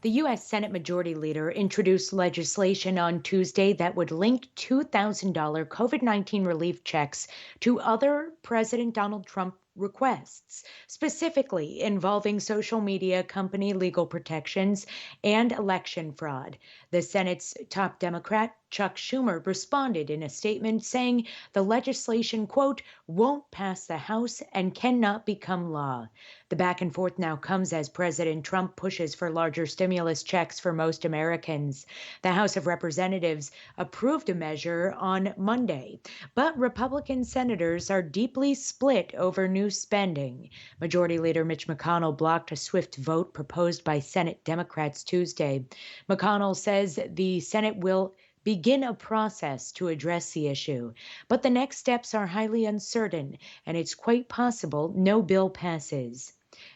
The U.S. Senate Majority Leader introduced legislation on Tuesday that would link $2,000 COVID 19 relief checks to other President Donald Trump requests, specifically involving social media company legal protections and election fraud. The Senate's top Democrat, Chuck Schumer, responded in a statement saying the legislation, quote, won't pass the House and cannot become law. The back and forth now comes as President Trump pushes for larger stimulus checks for most Americans. The House of Representatives approved a measure on Monday, but Republican senators are deeply split over new spending. Majority Leader Mitch McConnell blocked a swift vote proposed by Senate Democrats Tuesday. McConnell says the Senate will begin a process to address the issue, but the next steps are highly uncertain, and it's quite possible no bill passes.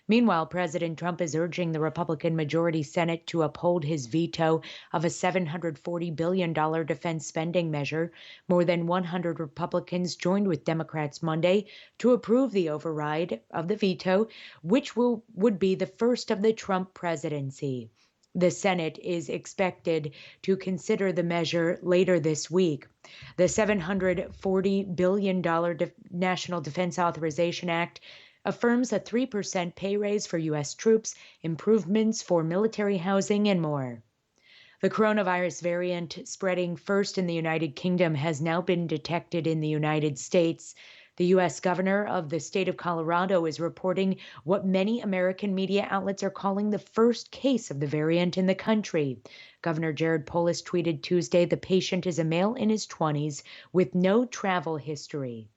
Meanwhile, President Trump is urging the Republican majority Senate to uphold his veto of a $740 billion defense spending measure. More than 100 Republicans joined with Democrats Monday to approve the override of the veto, which would be the first of the Trump presidency. The Senate is expected to consider the measure later this week. The $740 billion National Defense Authorization Act affirms a 3% pay raise for U.S. troops, improvements for military housing, and more. The coronavirus variant spreading first in the United Kingdom has now been detected in the United States. The U.S. governor of the state of Colorado is reporting what many American media outlets are calling the first case of the variant in the country. Governor Jared Polis tweeted Tuesday the patient is a male in his 20s with no travel history.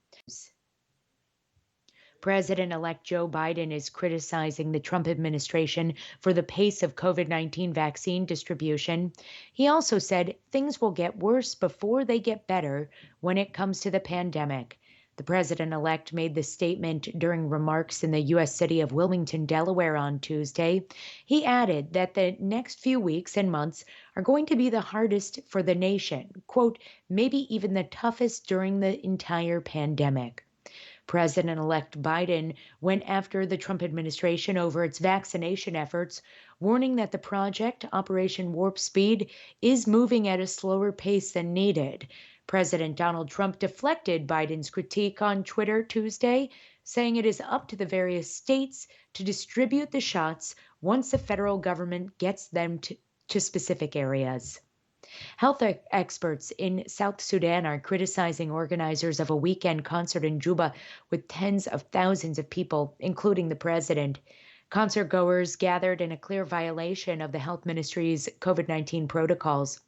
President-elect Joe Biden is criticizing the Trump administration for the pace of COVID-19 vaccine distribution. He also said things will get worse before they get better when it comes to the pandemic. The president-elect made the statement during remarks in the U.S. city of Wilmington, Delaware on Tuesday. He added that the next few weeks and months are going to be the hardest for the nation, quote, maybe even the toughest during the entire pandemic. President-elect Biden went after the Trump administration over its vaccination efforts, warning that the project, Operation Warp Speed, is moving at a slower pace than needed. President Donald Trump deflected Biden's critique on Twitter Tuesday, saying it is up to the various states to distribute the shots once the federal government gets them to specific areas. Health experts in South Sudan are criticizing organizers of a weekend concert in Juba with tens of thousands of people, including the president. Concert goers gathered in a clear violation of the health ministry's COVID-19 protocols.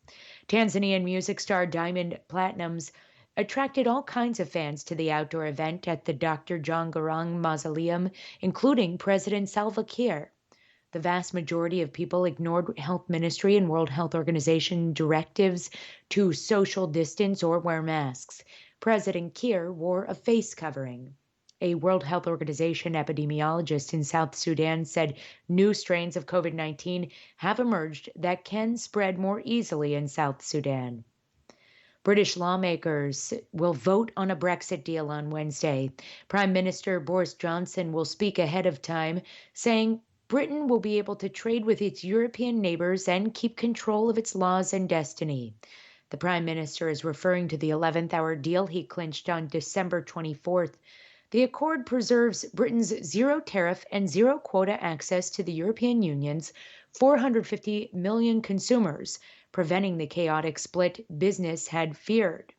Tanzanian music star Diamond Platnumz attracted all kinds of fans to the outdoor event at the Dr. John Garang Mausoleum, including President Salva Kiir. The vast majority of people ignored health ministry and World Health Organization directives to social distance or wear masks. President Kiir wore a face covering. A World Health Organization epidemiologist in South Sudan said new strains of COVID-19 have emerged that can spread more easily in South Sudan. British lawmakers will vote on a Brexit deal on Wednesday. Prime Minister Boris Johnson will speak ahead of time, saying Britain will be able to trade with its European neighbors and keep control of its laws and destiny. The Prime Minister is referring to the 11th hour deal he clinched on December 24th. The accord preserves Britain's zero tariff and zero quota access to the European Union's 450 million consumers, preventing the chaotic split business had feared.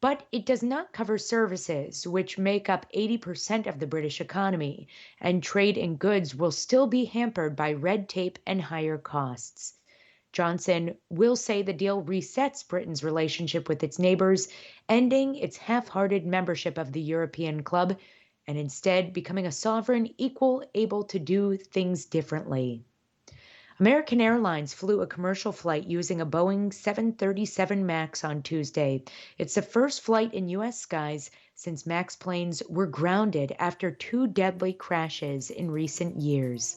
But it does not cover services, which make up 80% of the British economy, and trade in goods will still be hampered by red tape and higher costs. Johnson will say the deal resets Britain's relationship with its neighbors, ending its half-hearted membership of the European club, and instead becoming a sovereign equal able to do things differently. American Airlines flew a commercial flight using a Boeing 737 MAX on Tuesday. It's the first flight in U.S. skies since MAX planes were grounded after two deadly crashes in recent years.